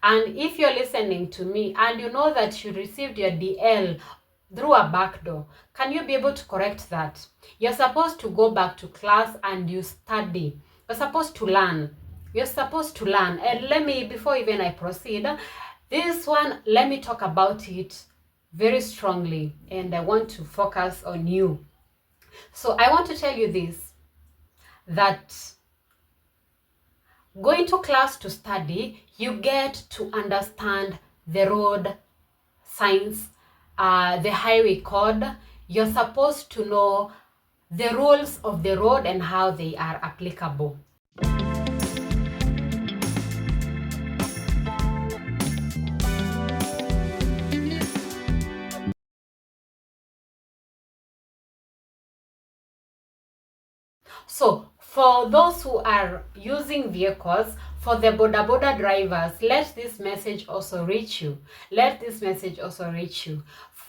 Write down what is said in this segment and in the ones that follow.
And if you're listening to me and you know that you received your DL through a back door, can you be able to correct that? You're supposed to go back to class and you study. You're supposed to learn. You're supposed to learn. And let me, before even I proceed, this one, let me talk about it very strongly, and I want to focus on you. So I want to tell you this, that going to class to study, you get to understand the road signs, the highway code. You're supposed to know the rules of the road and how they are applicable. So for those who are using vehicles, for the boda drivers, let this message also reach you. Let this message also reach you.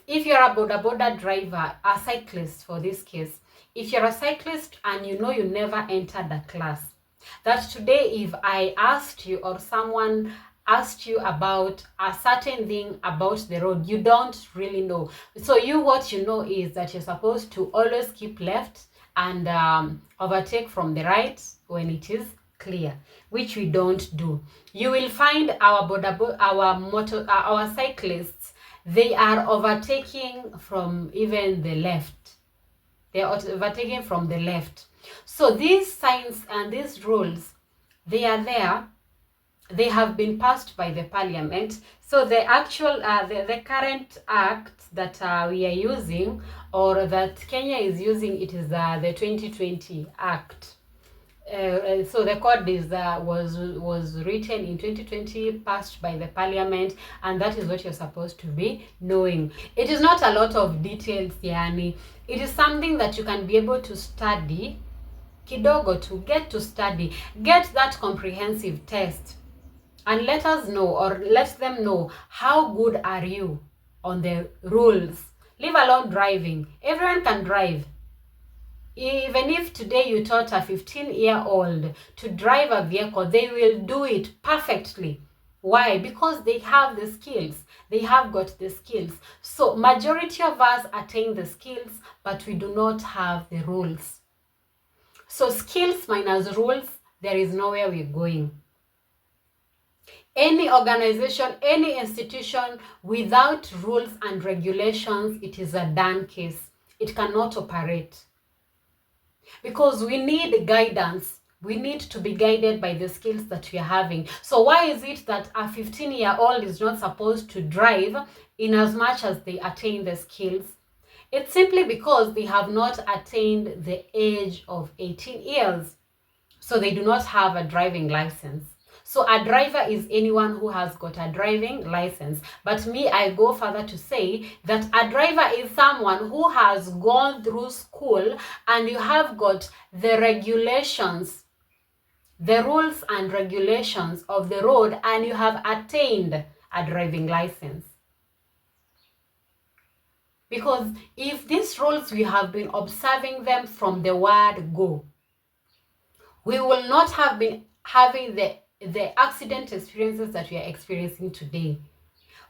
If you're a boda driver, a cyclist for this case, if you're a cyclist and you know you never entered a class, that today if I asked you or someone asked you about a certain thing about the road, you don't really know. So what you know is that you're supposed to always keep left and overtake from the right when it is clear, which we don't do. You will find our cyclists, they are overtaking from even the left. They are overtaking from the left. So these signs and these rules, they are there. They have been passed by the parliament. So the actual the current act that we are using, or that Kenya is using, it is the 2020 act. So the code is was written in 2020, passed by the parliament, and that is what you're supposed to be knowing. It is not a lot of details, yani. It is something that you can be able to study kidogo, to get to study, get that comprehensive test, and let us know, or let them know, how good are you on the rules. Leave alone driving. Everyone can drive. Even if today you taught a 15-year-old to drive a vehicle, they will do it perfectly. Why? Because they have the skills. They have got the skills. So majority of us attain the skills, but we do not have the rules. So skills minus rules, there is nowhere we're going. Any organization, any institution without rules and regulations, it is a done case. It cannot operate. Because we need guidance. We need to be guided by the skills that we are having. So why is it that a 15-year-old is not supposed to drive in as much as they attain the skills? It's simply because they have not attained the age of 18 years. So they do not have a driving license. So a driver is anyone who has got a driving license. But me, I go further to say that a driver is someone who has gone through school and you have got the regulations, the rules and regulations of the road, and you have attained a driving license. Because if these rules, we have been observing them from the word go, we will not have been having the accident experiences that we are experiencing today.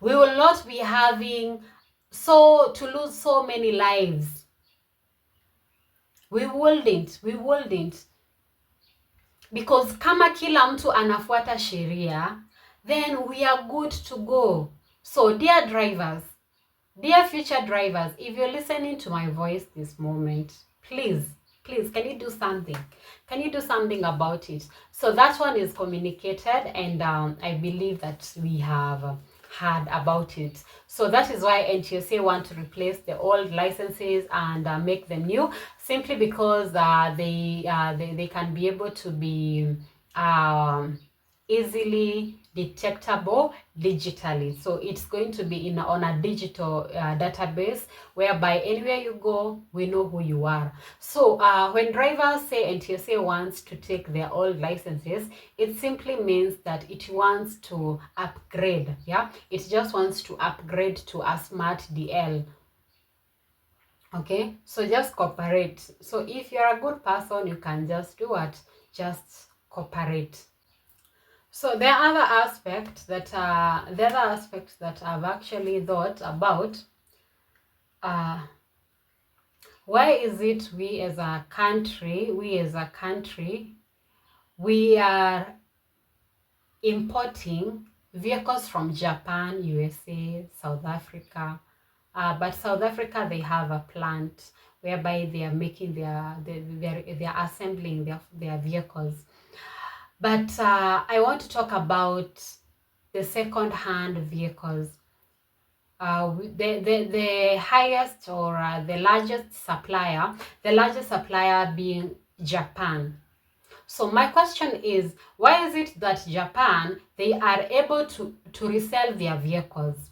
We will not be having to lose so many lives. We wouldn't. Because kama kila mtu anafuata sheria, then we are good to go. So dear drivers, dear future drivers, if you're listening to my voice this moment, please, can you do something? Can you do something about it? So that one is communicated, and I believe that we have heard about it. So that is why NTSA want to replace the old licenses and make them new, simply because they can be able to be easily detectable digitally. So it's going to be on a digital database, whereby anywhere you go, we know who you are. So when drivers say NTSA wants to take their old licenses, it simply means that it wants to upgrade. Yeah, it just wants to upgrade to a smart DL. Okay, so just cooperate. So if you're a good person, you can just do what? Just cooperate. So there are other aspects that I've actually thought about. Why is it we as a country, we are importing vehicles from Japan, USA, South Africa, but South Africa, they have a plant whereby they are making they're assembling their vehicles. But I want to talk about the second-hand vehicles. The highest or the largest supplier being Japan. So my question is, why is it that Japan, they are able to resell their vehicles,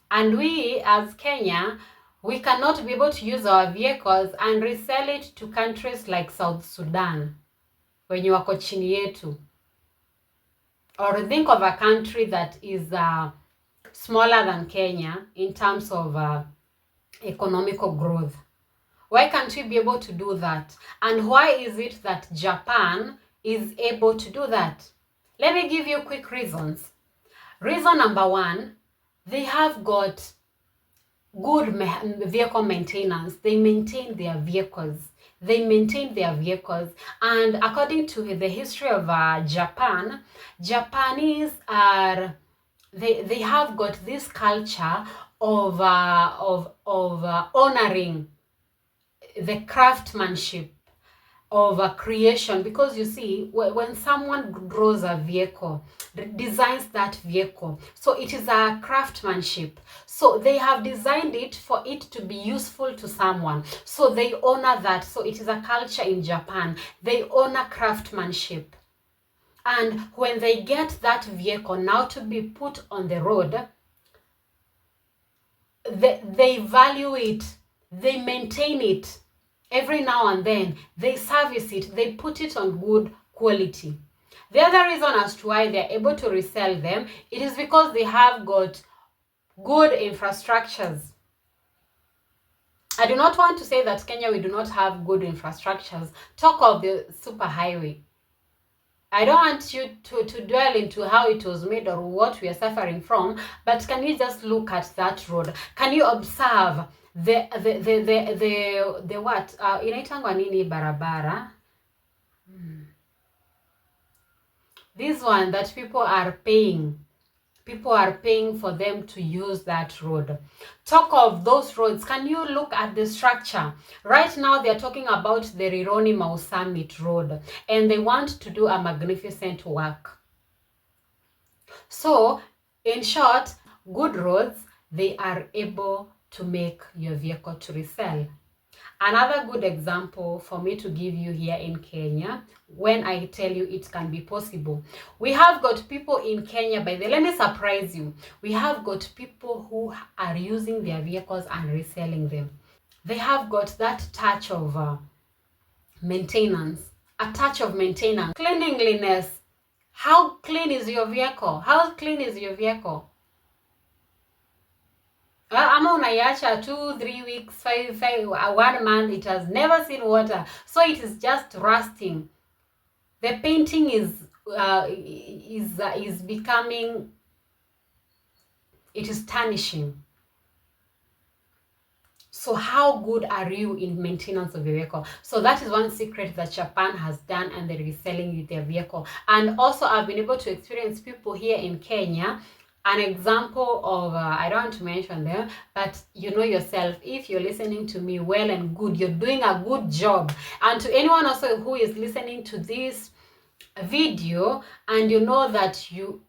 and we as Kenya, we cannot be able to use our vehicles and resell it to countries like South Sudan wenye wako chini yetu? Or think of a country that is smaller than Kenya in terms of economical growth. Why can't we be able to do that? And why is it that Japan is able to do that? Let me give you quick reasons. Reason number one, they have got good vehicle maintenance. They maintain their vehicles. And according to the history of Japan, Japanese are they have got this culture of honoring the craftsmanship of creation, because you see, when someone draws a vehicle, designs that vehicle, so it is a craftsmanship. So they have designed it for it to be useful to someone, so they honor that. So it is a culture in Japan. They honor craftsmanship. And when they get that vehicle now to be put on the road, they value it, they maintain it. Every now and then, they service it, they put it on good quality. The other reason as to why they're able to resell them, it is because they have got good infrastructures. I do not want to say that Kenya, we do not have good infrastructures. Talk of the superhighway. I don't want you to dwell into how it was made or what we are suffering from, but can you just look at that road? Can you observe the what inaitangwa nini barabara, this one that people are paying for them to use that road? Talk of those roads. Can you look at the structure? Right now they are talking about the Rironi-Mau Summit Road, and they want to do a magnificent work. So in short, good roads, they are able to make your vehicle to resell. Another good example for me to give you here in Kenya, when I tell you it can be possible, we have got people in Kenya, let me surprise you, we have got people who are using their vehicles and reselling them. They have got that touch of maintenance, a touch of maintenance, cleanliness. How clean is your vehicle? How clean is your vehicle? Ama unaiacha 2-3 weeks, 1 month, it has never seen water, so it is just rusting. The painting is becoming, it is tarnishing. So how good are you in maintenance of your vehicle? So that is one secret that Japan has done, and they're reselling you their vehicle. And also I've been able to experience people here in Kenya. An example of, I don't want to mention them, but you know yourself, if you're listening to me, well and good, you're doing a good job. And to anyone also who is listening to this video and you know that you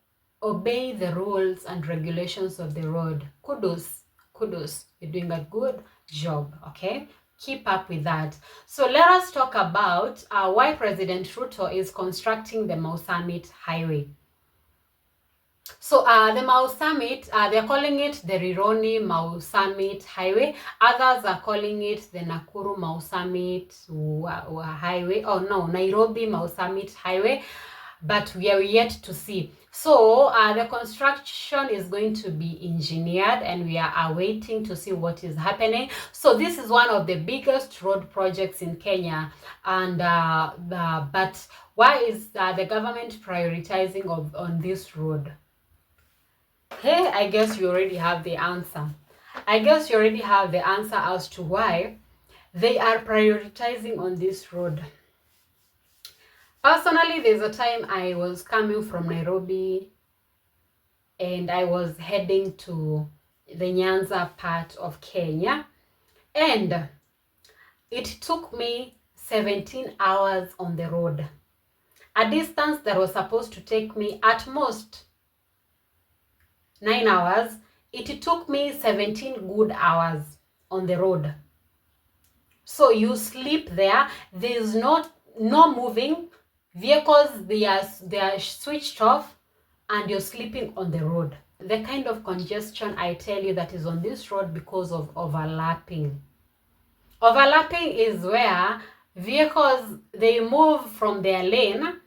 obey the rules and regulations of the road, kudos, you're doing a good job. Okay, keep up with that. So let us talk about why President Ruto is constructing the Mau Summit Highway. So the Mau Summit, they're calling it the Rironi-Mau Summit Highway. Others are calling it the Nakuru-Mau Summit Highway. Oh no, Nairobi-Mau Summit Highway. But we are yet to see. So the construction is going to be engineered, and we are awaiting to see what is happening. So this is one of the biggest road projects in Kenya, and but Why is the government prioritizing on this road? Hey, I guess you already have the answer. I guess you already have the answer as to why they are prioritizing on this road. Personally, there's a time I was coming from Nairobi and I was heading to the Nyanza part of Kenya, and it took me 17 hours on the road. A distance that was supposed to take me at most 9 hours, it took me 17 good hours on the road. So you sleep there, there's no moving, vehicles they are switched off, and you're sleeping on the road. The kind of congestion I tell you that is on this road because of overlapping. Overlapping is where vehicles, they move from their lane,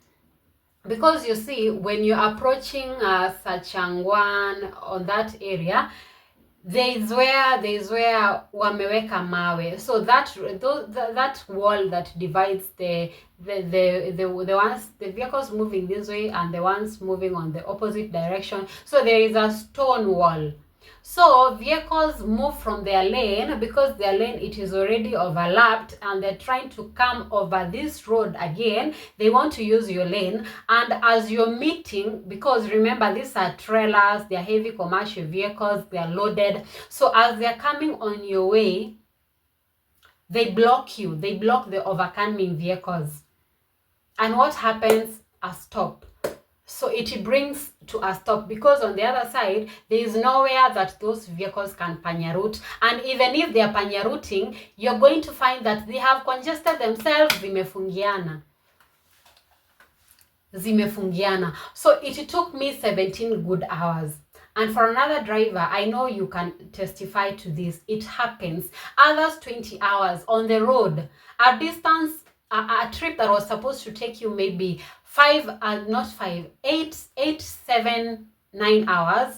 because you see when you're approaching Sachangwan on that area, there's where wameweka mawe, so that wall that divides the ones, the vehicles moving this way and the ones moving on the opposite direction. So there is a stone wall, so vehicles move from their lane, because their lane, it is already overlapped, and they're trying to come over this road again. They want to use your lane, and as you're meeting, because remember, these are trailers, they're heavy commercial vehicles, they're loaded, so as they're coming on your way, they block you, they block the overcoming vehicles, and what happens? A stop. So it brings to a stop, because on the other side, there is nowhere that those vehicles can panyaroute. And even if they are panyarouting, you're going to find that they have congested themselves, zimefungiana. So it took me 17 good hours. And for another driver, I know you can testify to this, it happens. Others 20 hours on the road, a distance, a trip that was supposed to take you maybe 8, 7, 9 hours,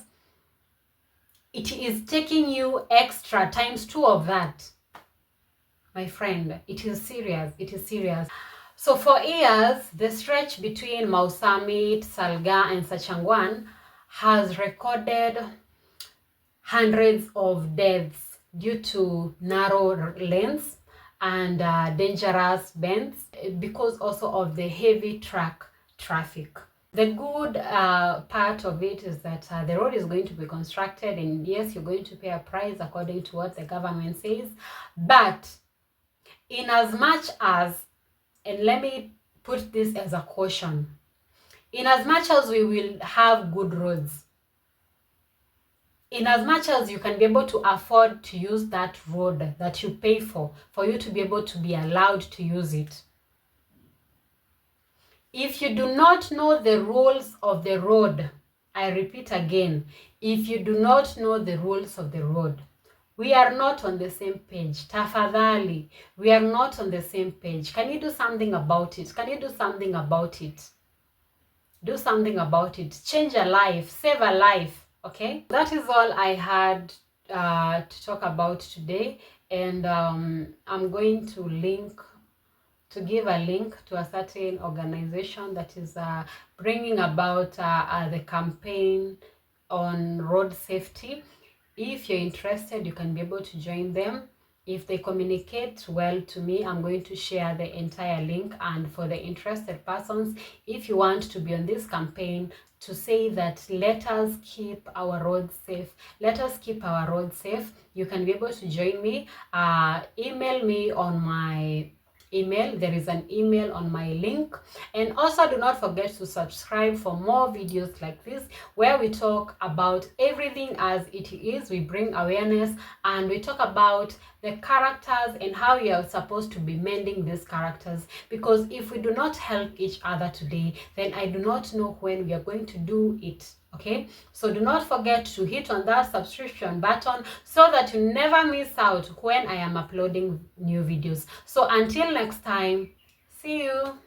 it is taking you extra times 2 of that. My friend, it is serious, it is serious. So for years, the stretch between Mau Summit, Salga and Sachangwan has recorded hundreds of deaths due to narrow lanes and dangerous bends, because also of the heavy truck traffic. The good part of it is that the road is going to be constructed, and yes, you're going to pay a price according to what the government says, but in as much as, and let me put this as a caution, in as much as we will have good roads, in as much as you can be able to afford to use that road that you pay for you to be able to be allowed to use it, if you do not know the rules of the road, I repeat again, if you do not know the rules of the road, we are not on the same page. Tafadhali, we are not on the same page. Can you do something about it? Can you do something about it? Do something about it. Change a life, save a life, okay? That is all I had to talk about today, and I'm going to give a link to a certain organization that is bringing about the campaign on road safety. If you're interested, you can be able to join them. If they communicate well to me, I'm going to share the entire link. And for the interested persons, if you want to be on this campaign to say that let us keep our roads safe, let us keep our roads safe, you can be able to join me. Email me on my email. There is an email on my link. And also do not forget to subscribe for more videos like this, where we talk about everything as it is. We bring awareness, and we talk about the characters and how you are supposed to be mending these characters, because if we do not help each other today, then I do not know when we are going to do it. Okay, so do not forget to hit on that subscription button so that you never miss out when I am uploading new videos. So until next time, see you.